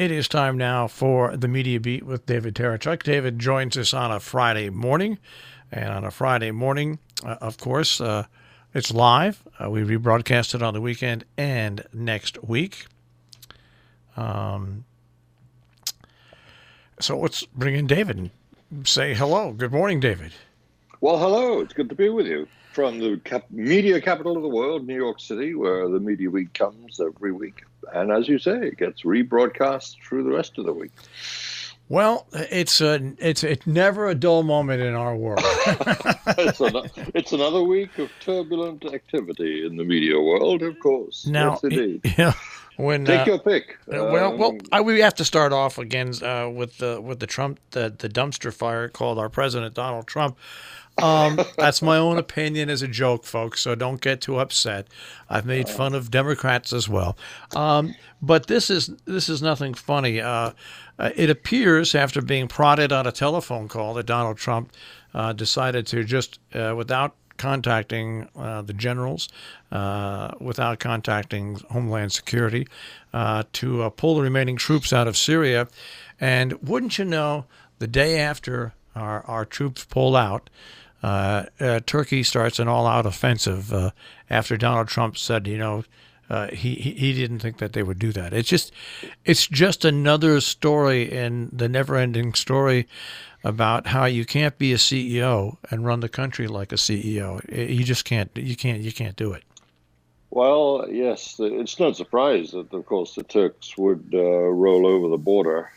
It is time now for the Media Beat with David Tereshchuk. David joins us on a Friday morning. And on a Friday morning, of course, it's live. We rebroadcast it on the weekend and next week. So let's bring in David and say hello. Good morning, David. Well, hello. It's good to be with you from the media capital of the world, New York City, where the Media Week comes every week. And as you say, it gets rebroadcast through the rest of the week. Well, it's never a dull moment in our world. It's another week of turbulent activity in the media world, of course. Now, yes, indeed. Yeah. Take your pick. We have to start off again with the Trump the dumpster fire called our president Donald Trump. That's my own opinion as a joke, folks, so don't get too upset. I've made fun of Democrats as well. But this is nothing funny. It appears, after being prodded on a telephone call, that Donald Trump decided to just, without contacting the generals, without contacting Homeland Security, to pull the remaining troops out of Syria. And wouldn't you know, the day after our troops pull out, Turkey starts an all-out offensive after Donald Trump said, he didn't think that they would do that. It's just another story in the never-ending story about how you can't be a CEO and run the country like a CEO. You just can't. You can't do it. Well, yes, it's no surprise that, of course, the Turks would roll over the border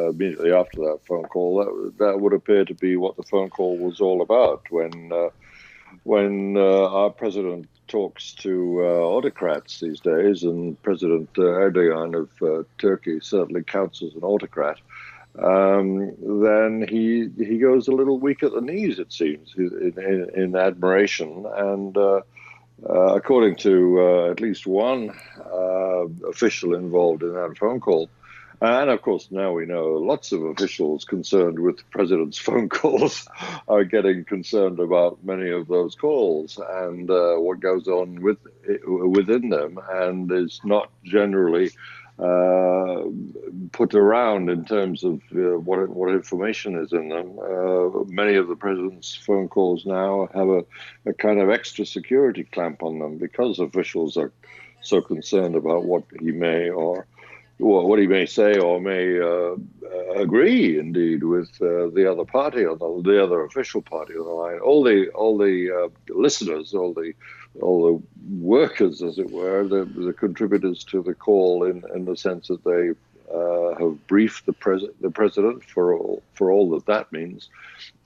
immediately after that phone call. That would appear to be what the phone call was all about. When our president talks to autocrats these days, and President Erdogan of Turkey certainly counts as an autocrat, then he goes a little weak at the knees, it seems, in admiration. And according to at least one official involved in that phone call, and of course now we know lots of officials concerned with the president's phone calls are getting concerned about many of those calls and what goes on within them, and is not generally put around in terms of what information is in them. Many of the president's phone calls now have a kind of extra security clamp on them because officials are so concerned about what he may say or may agree, indeed, with the other party or the other official party on the line. All the listeners, all the workers, as it were, the contributors to the call, in the sense that they have briefed the president for all that means,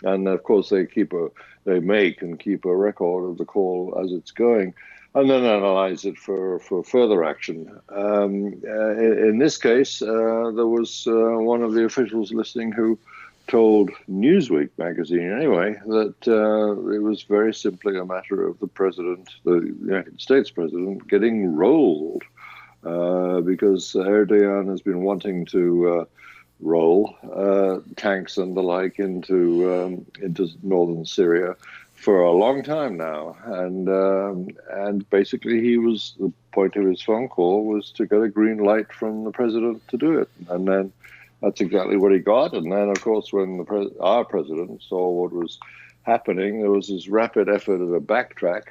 and of course they make and keep a record of the call as it's going, and then analyze it for further action. In this case, there was one of the officials listening who told Newsweek magazine, anyway, that it was very simply a matter of the president, the United States president, getting rolled because Erdogan has been wanting to roll tanks and the like into northern Syria for a long time now, and basically the point of his phone call was to get a green light from the president to do it, and then that's exactly what he got. And then, of course, when our president saw what was happening, there was this rapid effort at a backtrack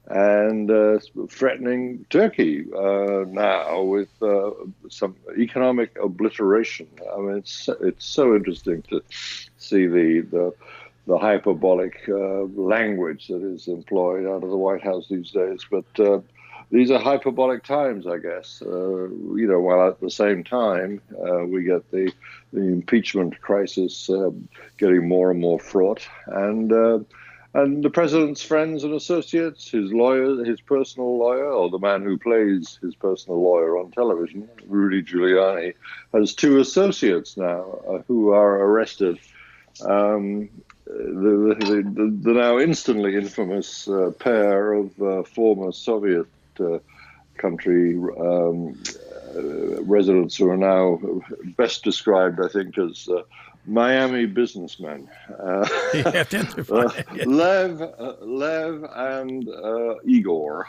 and threatening Turkey now with some economic obliteration. I mean, it's so interesting to see the hyperbolic language that is employed out of the White House these days. But these are hyperbolic times, I guess. While at the same time we get the impeachment crisis getting more and more fraught, and the president's friends and associates, his lawyer, his personal lawyer, or the man who plays his personal lawyer on television, Rudy Giuliani, has two associates now who are arrested. The now instantly infamous pair of former Soviet country residents who are now best described, I think, as Miami businessmen. Lev and Igor.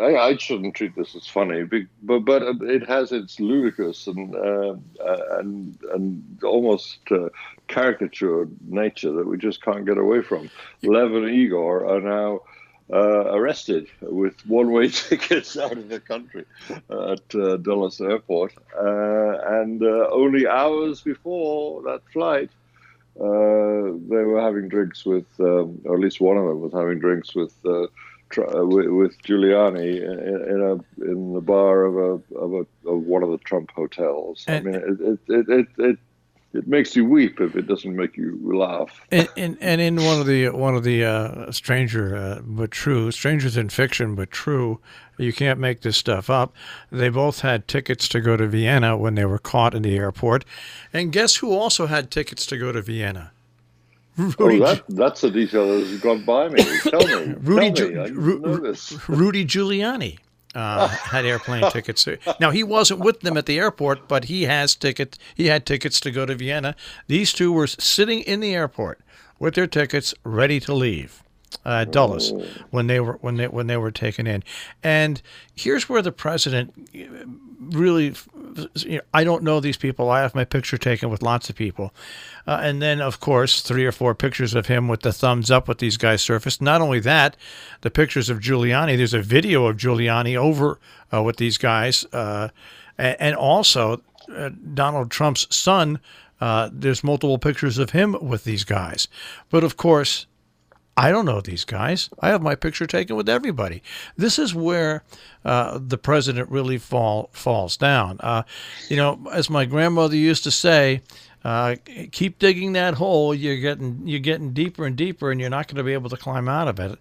I shouldn't treat this as funny, but it has its ludicrous and almost caricatured nature that we just can't get away from. Lev and Igor are now arrested with one-way tickets out of the country at Dulles Airport, and only hours before that flight, they were having drinks with, or at least one of them was having drinks with Giuliani in the bar of one of the Trump hotels. I mean, it makes you weep if it doesn't make you laugh. And in one of the strangers in fiction but true, you can't make this stuff up. They both had tickets to go to Vienna when they were caught in the airport, and guess who also had tickets to go to Vienna? That's a detail that has gone by me. Tell me. Rudy Giuliani had airplane tickets. Now, he wasn't with them at the airport, but he has tickets. He had tickets to go to Vienna. These two were sitting in the airport with their tickets, ready to leave Dulles when they were taken in. And here's where the president really, I don't know these people. I have my picture taken with lots of people. And then, of course, 3 or 4 pictures of him with the thumbs up with these guys surfaced. Not only that, the pictures of Giuliani. There's a video of Giuliani over with these guys. And also, Donald Trump's son, there's multiple pictures of him with these guys. But, of course, I don't know these guys. I have my picture taken with everybody. This is where the president really falls down. As my grandmother used to say, keep digging that hole. You're getting deeper and deeper, and you're not going to be able to climb out of it.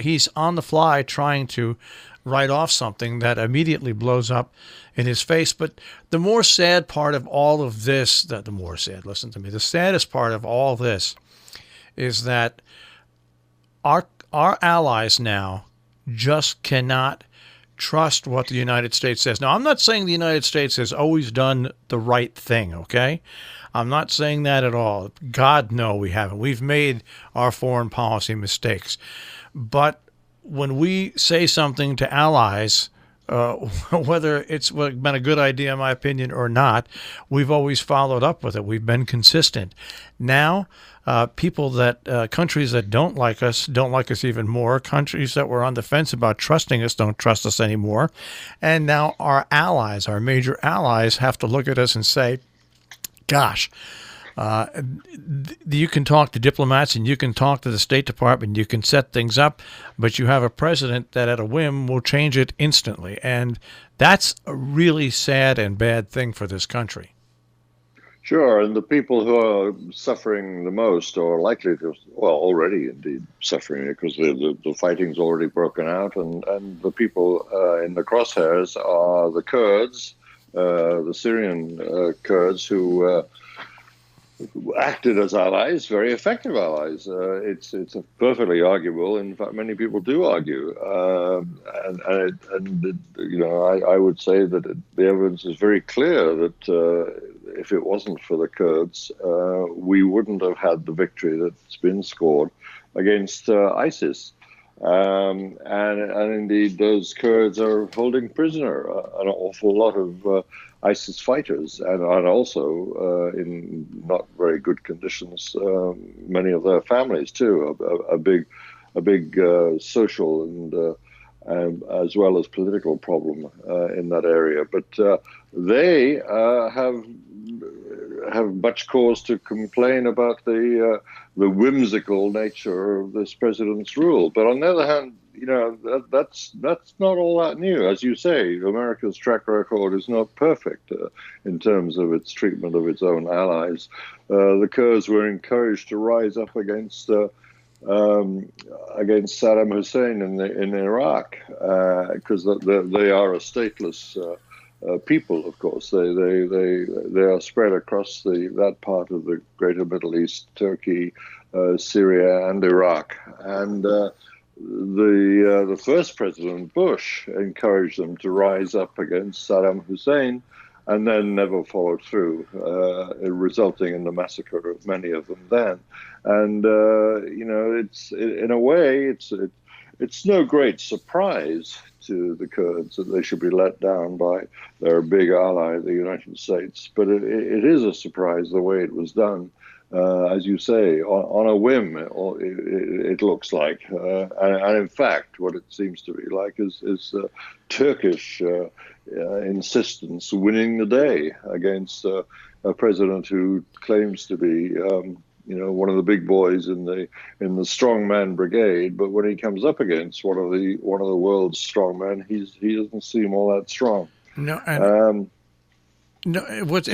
He's on the fly trying to write off something that immediately blows up in his face. But the more sad part of all of this, listen to me, the saddest part of all this is that our allies now just cannot trust what the United States says. Now, I'm not saying the United States has always done the right thing, okay? I'm not saying that at all. God, no, we haven't. We've made our foreign policy mistakes. But when we say something to allies, whether it's been a good idea, in my opinion, or not, we've always followed up with it. We've been consistent. Now, countries that don't like us even more. Countries that were on the fence about trusting us don't trust us anymore. And now our allies, our major allies, have to look at us and say, gosh, you can talk to diplomats and you can talk to the State Department, you can set things up, but you have a president that at a whim will change it instantly. And that's a really sad and bad thing for this country. Sure, and the people who are suffering the most, or likely to, already indeed suffering, because the fighting's already broken out, and the people in the crosshairs are the Kurds, the Syrian Kurds, who acted as allies, very effective allies. It's perfectly arguable. In fact, many people do argue, I would say that the evidence is very clear that if it wasn't for the Kurds, we wouldn't have had the victory that's been scored against ISIS. And indeed, those Kurds are holding prisoner an awful lot of ISIS fighters, and also in not very good conditions, many of their families too. A big social and as well as political problem in that area. But they have much cause to complain about the whimsical nature of this president's rule. But on the other hand, that's not all that new. As you say, America's track record is not perfect in terms of its treatment of its own allies. The Kurds were encouraged to rise up against Saddam Hussein in Iraq because they are a stateless people. Of course, they are spread across that part of the greater Middle East, Turkey, Syria, and Iraq, and the first President Bush encouraged them to rise up against Saddam Hussein, and then never followed through, resulting in the massacre of many of them then. And it's in a way, it's no great surprise to the Kurds that they should be let down by their big ally, the United States. But it is a surprise the way it was done. As you say, on a whim, it looks like. And in fact, what it seems to be like is Turkish insistence winning the day against a president who claims to be one of the big boys in the strongman brigade, but when he comes up against one of the world's strongmen, he doesn't seem all that strong. No, and what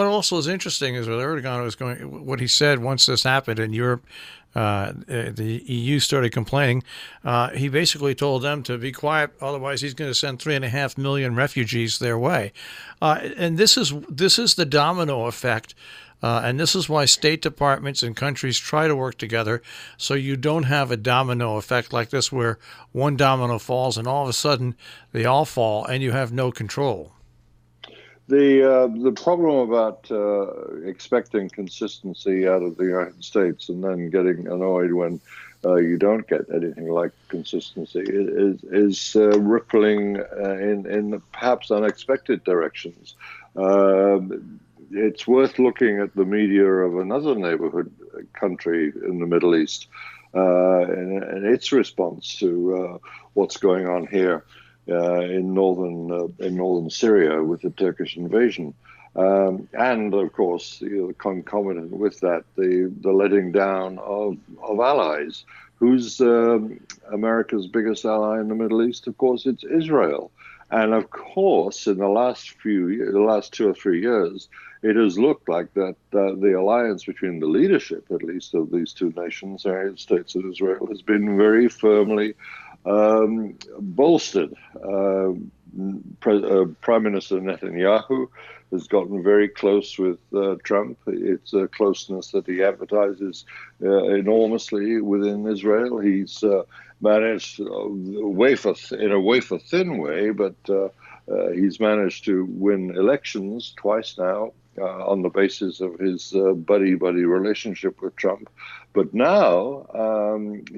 also is interesting is what Erdogan was what he said once this happened in Europe. The EU started complaining. He basically told them to be quiet, otherwise he's going to send 3.5 million refugees their way. And this is the domino effect. And this is why state departments and countries try to work together so you don't have a domino effect like this where one domino falls and all of a sudden they all fall and you have no control. The problem about expecting consistency out of the United States and then getting annoyed when you don't get anything like consistency is rippling in perhaps unexpected directions. It's worth looking at the media of another neighborhood country in the Middle East and its response to what's going on here. In northern Syria with the Turkish invasion, and of course, concomitant with that, the letting down of allies. Who's America's biggest ally in the Middle East? Of course, it's Israel. And of course, in the last 2 or 3 years, it has looked like that the alliance between the leadership, at least, of these two nations, the United States and Israel, has been very firmly bolstered. Prime Minister Netanyahu has gotten very close with Trump. It's a closeness that he advertises enormously within Israel. He's managed in a wafer-thin way, but he's managed to win elections twice now on the basis of his buddy-buddy relationship with Trump. But now,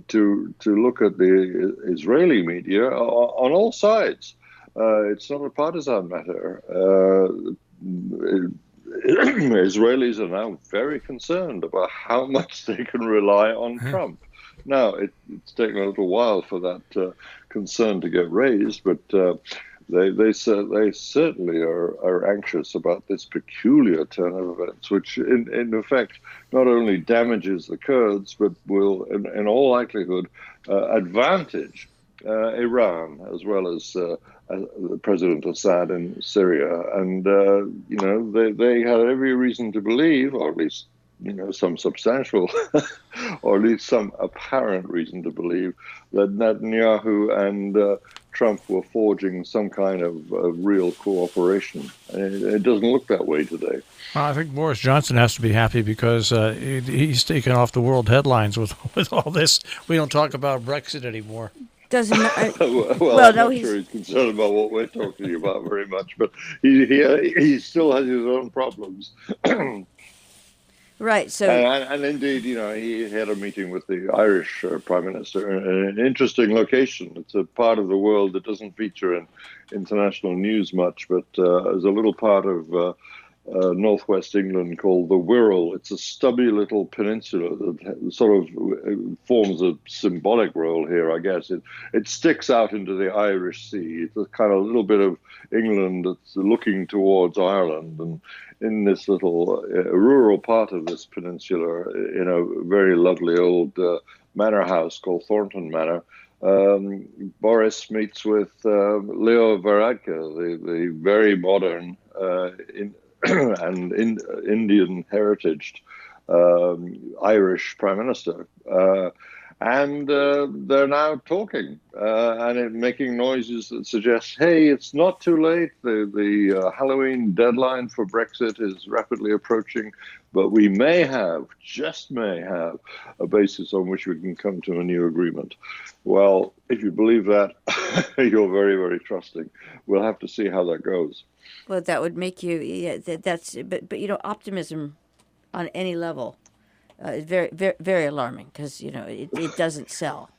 to look at the Israeli media on all sides, it's not a partisan matter. Israelis are now very concerned about how much they can rely on Trump. Now, it's taken a little while for that concern to get raised, but they certainly are anxious about this peculiar turn of events, which in effect not only damages the Kurds, but will, in all likelihood, advantage Iran as well as President Assad in Syria. And they had every reason to believe, or at least some substantial, or at least some apparent reason to believe, that Netanyahu and Trump were forging some kind of real cooperation. It doesn't look that way today. Well, I think Boris Johnson has to be happy because he's taken off the world headlines with all this. We don't talk about Brexit anymore. Doesn't well, I'm not sure he's concerned about what we're talking about very much, but he still has his own problems. Right. So, and indeed, he had a meeting with the Irish Prime Minister in an interesting location. It's a part of the world that doesn't feature in international news much, but is a little part of northwest England called the Wirral. It's a stubby little peninsula that sort of forms a symbolic role here, I guess. It sticks out into the Irish Sea. It's a kind of little bit of England that's looking towards Ireland. And in this little rural part of this peninsula, in a very lovely old manor house called Thornton Manor, Boris meets with Leo Varadkar, the very modern and Indian heritaged Irish Prime Minister. And they're now talking and making noises that suggest, hey, it's not too late. The Halloween deadline for Brexit is rapidly approaching, but we just may have, a basis on which we can come to a new agreement. Well, if you believe that, you're very, very trusting. We'll have to see how that goes. Well, that would make you, but optimism on any level is very, very, very alarming because, it doesn't sell.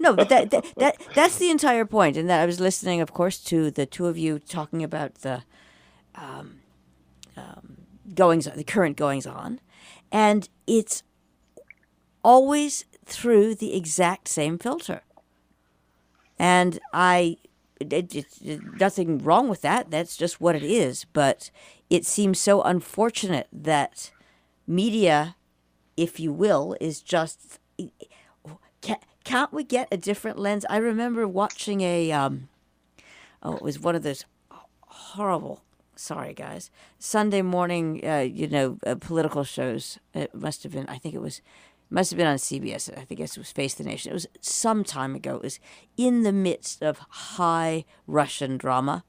No, but that's the entire point. And that I was listening, of course, to the two of you talking about the the current goings on, and it's always through the exact same filter. And it's nothing wrong with that. That's just what it is. But it seems so unfortunate that media, if you will, is just. Can't we get a different lens? I remember watching it was one of those horrible, sorry guys, Sunday morning, political shows. It must have been, must have been on CBS. I think it was Face the Nation. It was some time ago. It was in the midst of high Russian drama,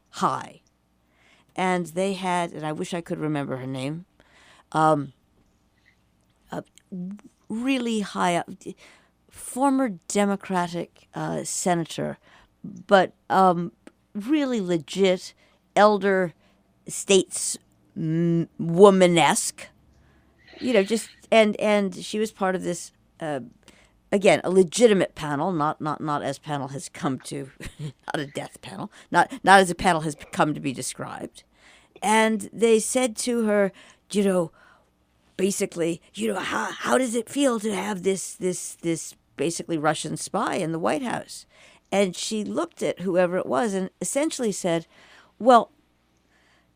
and they had, and I wish I could remember her name, really high up, former Democratic senator, but really legit elder stateswoman-esque, just and she was part of this again, a legitimate panel, not as panel has come to, not a death panel, not as a panel has come to be described, and they said to her, basically, how does it feel to have this basically Russian spy in the White House? And she looked at whoever it was and essentially said, well,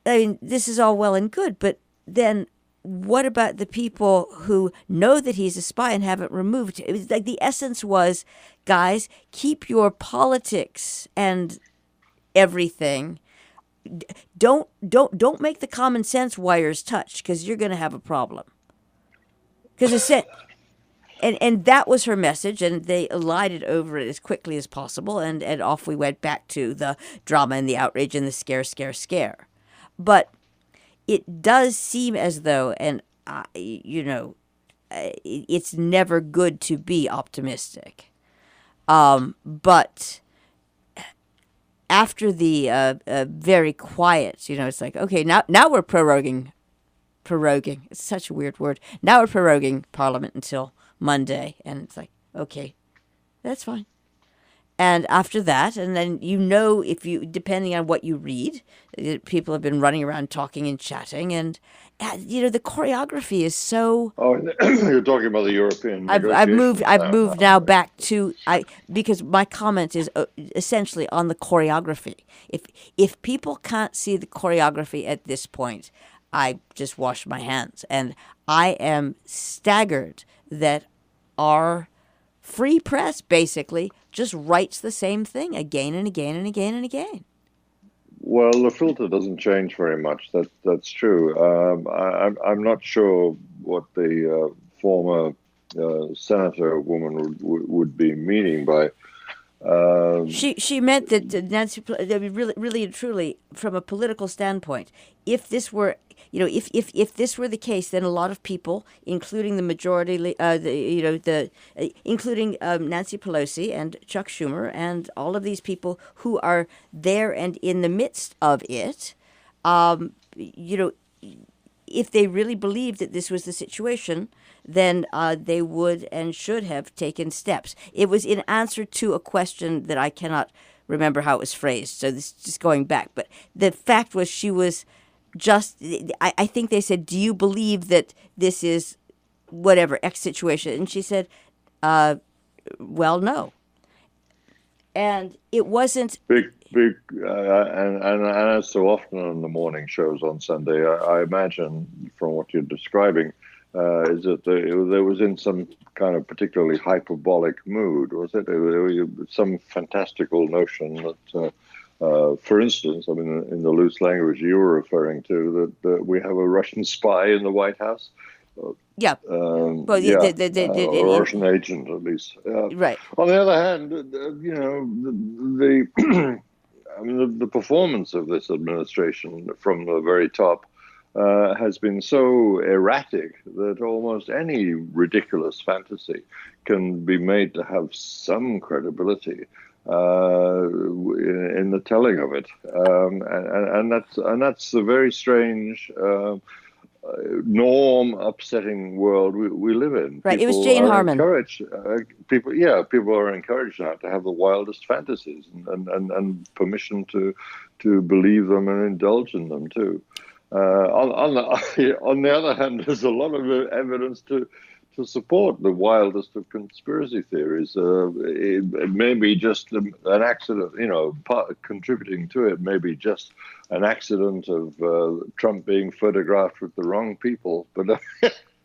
I mean, this is all well and good, but then what about the people who know that he's a spy and haven't removed? It was like the essence was, guys, keep your politics and everything. Don't make the common sense wires touch, because you're going to have a problem. Because it said, and that was her message, and they elided over it as quickly as possible, and off we went back to the drama and the outrage and the scare. But it does seem as though, and it's never good to be optimistic. But after the very quiet, it's like, okay, now we're proroguing. It's such a weird word. Now we're proroguing Parliament until Monday, and it's like, okay, that's fine. And after that, and then if you, depending on what you read, people have been running around talking and chatting, and the choreography is so. Oh, you're talking about the European. I've moved now back to because my comment is essentially on the choreography. If people can't see the choreography at this point, I just wash my hands, and I am staggered that our free press basically just writes the same thing again and again and again and again. Well, the filter doesn't change very much. That's true. I'm not sure what the former senator woman would be meaning by. She meant that Nancy, really and truly, from a political standpoint, if this were, if this were the case, then a lot of people, including the majority, including Nancy Pelosi and Chuck Schumer and all of these people who are there and in the midst of it, if they really believed that this was the situation, then they would and should have taken steps. It was in answer to a question that I cannot remember how it was phrased, so this is just going back. But the fact was, she was just, I think they said, do you believe that this is whatever, X situation? And she said, well, no. And it wasn't... And as so often on the morning shows on Sunday, I imagine from what you're describing, is that there was in some kind of particularly hyperbolic mood, was it? There was some fantastical notion that, for instance, I mean, in the loose language you were referring to, that we have a Russian spy in the White House. Yeah. Or Russian agent, at least. Right. On the other hand, the performance of this administration from the very top has been so erratic that almost any ridiculous fantasy can be made to have some credibility in the telling of it, and that's a very strange norm-upsetting world we live in. Right. It was People Jane are Harman. encouraged. People are encouraged now to have the wildest fantasies and permission to believe them and indulge in them too. On the other hand, there's a lot of evidence to support the wildest of conspiracy theories. It may be just an accident, contributing to it may be just an accident of Trump being photographed with the wrong people. But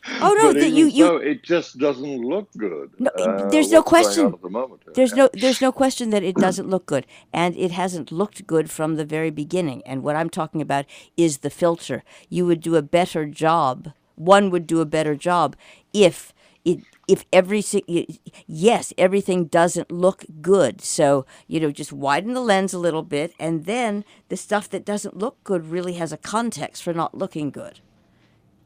Oh no, but even so, it just doesn't look good. No, there's no question. Going on at the moment. There's no question that it doesn't look good, and it hasn't looked good from the very beginning. And what I'm talking about is the filter. You would do a better job. One would do a better job if everything doesn't look good. So, just widen the lens a little bit, and then the stuff that doesn't look good really has a context for not looking good.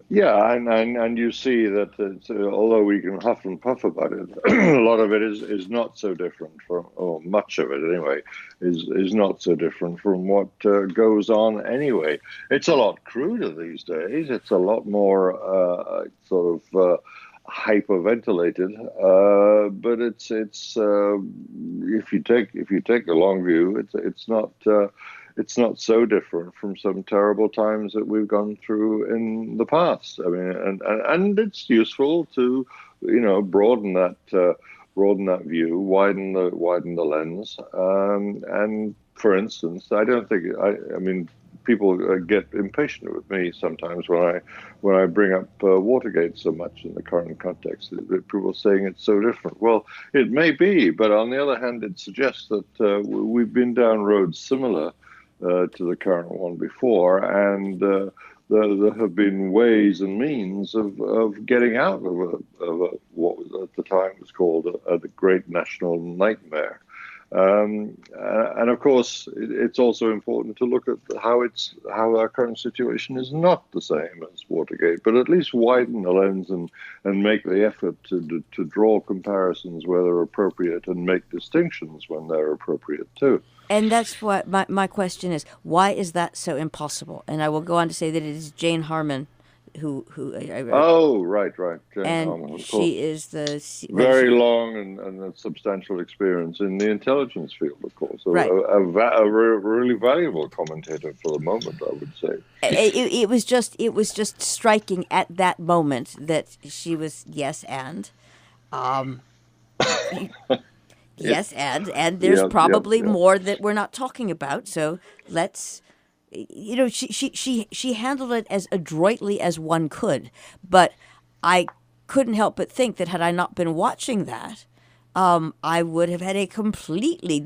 Yeah, and you see that although we can huff and puff about it, a lot of it is not so different from, or much of it anyway, is not so different from what goes on anyway. It's a lot cruder these days. It's a lot more hyperventilated, but it's if you take a long view, it's not so different from some terrible times that we've gone through in the past. I mean, and it's useful to, broaden that view, widen the lens. And for instance, I don't think I mean people get impatient with me sometimes when I bring up Watergate so much in the current context. People are saying it's so different. Well, it may be, but on the other hand, it suggests that we've been down roads similar to the current one before, and there have been ways and means of getting out of what was at the time was called a great national nightmare. And of course, it's also important to look at how our current situation is not the same as Watergate, but at least widen the lens and make the effort to draw comparisons where they're appropriate and make distinctions when they're appropriate too. And that's what my question is. Why is that so impossible? And I will go on to say that it is Jane Harman who right. Jane and Harman, she is the very long and a substantial experience in the intelligence field, of course. Right. A really valuable commentator for the moment, I would say. It was just striking at that moment that she was yes and. Yes, and there's probably more that we're not talking about. So let's, she handled it as adroitly as one could. But I couldn't help but think that had I not been watching that, I would have had a completely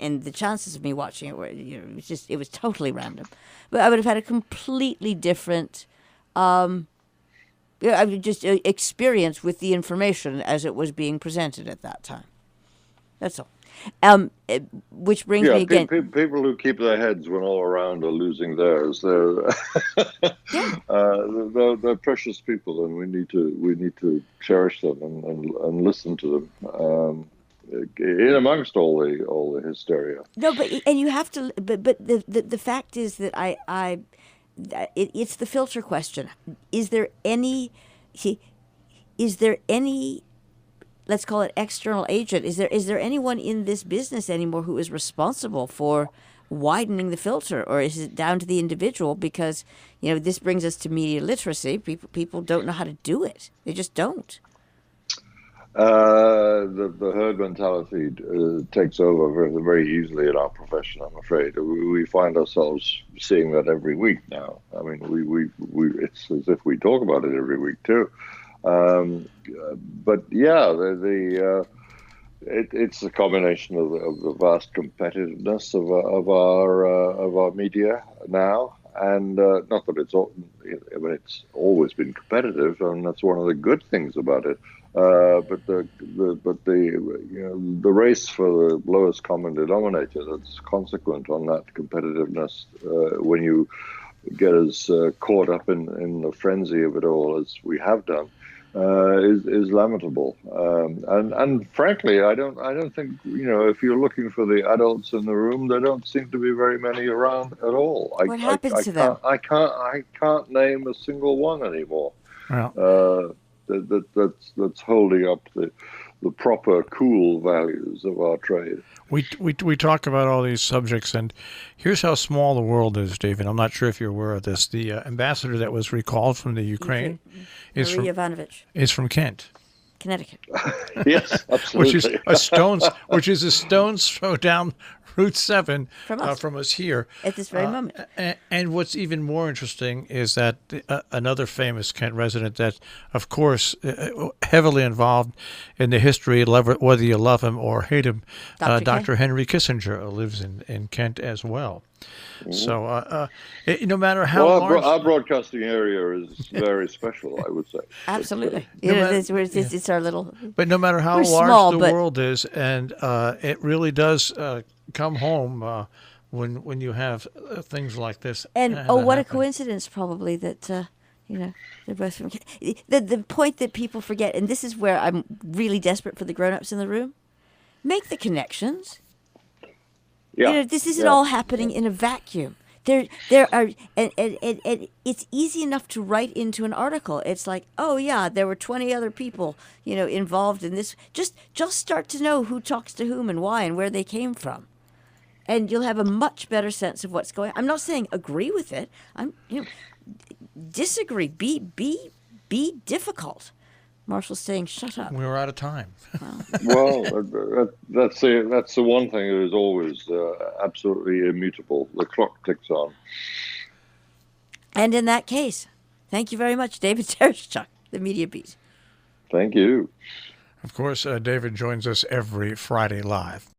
and the chances of me watching it were, it was totally random. But I would have had a completely different experience with the information as it was being presented at that time. That's all. Which brings me again. People who keep their heads when all around are losing theirs. They're precious people, and we need to cherish them and listen to them. In amongst all the hysteria. No, but you have to. But the fact is that it's the filter question. Is there any? Let's call it external agent. Is there anyone in this business anymore who is responsible for widening the filter, or is it down to the individual? Because this brings us to media literacy. People don't know how to do it. They just don't. The herd mentality takes over very, very easily in our profession, I'm afraid. We find ourselves seeing that every week now. I mean, we it's as if we talk about it every week too. But yeah, it's a combination of the vast competitiveness of our media now, and not that it's always been competitive, and that's one of the good things about it. But the race for the lowest common denominator that's consequent on that competitiveness, when you get as caught up in the frenzy of it all as we have done, is lamentable. And frankly, I don't think, if you're looking for the adults in the room, there don't seem to be very many around at all. What happens to them? I can't name a single one anymore. Well, That's holding up the proper cool values of our trade. We talk about all these subjects, and here's how small the world is, David. I'm not sure if you're aware of this. The ambassador that was recalled from the Ukraine is from Kent, Connecticut. Yes, absolutely. which is a stone's throw down Route 7 from us here at this very moment. And what's even more interesting is that another famous Kent resident that, of course, heavily involved in the history, whether you love him or hate him, Dr. Henry Kissinger lives in Kent as well. So no matter how large... our broadcasting area is very special, I would say. Absolutely. It's our little... But no matter how large the world is, and it really does come home when you have things like this. And what a coincidence, probably, that they're both from... The point that people forget, and this is where I'm really desperate for the grown-ups in the room, make the connections. Yeah. This isn't all happening in a vacuum. There are, and it's easy enough to write into an article. It's like, oh yeah, there were 20 other people, involved in this. Just start to know who talks to whom and why and where they came from, and you'll have a much better sense of what's going on. I'm not saying agree with it. Disagree. Be difficult. Marshall's saying, "Shut up." We were out of time. Well, that's the one thing that is always absolutely immutable. The clock ticks on. And in that case, thank you very much, David Tereshchuk, the Media Beat. Thank you. Of course, David joins us every Friday live.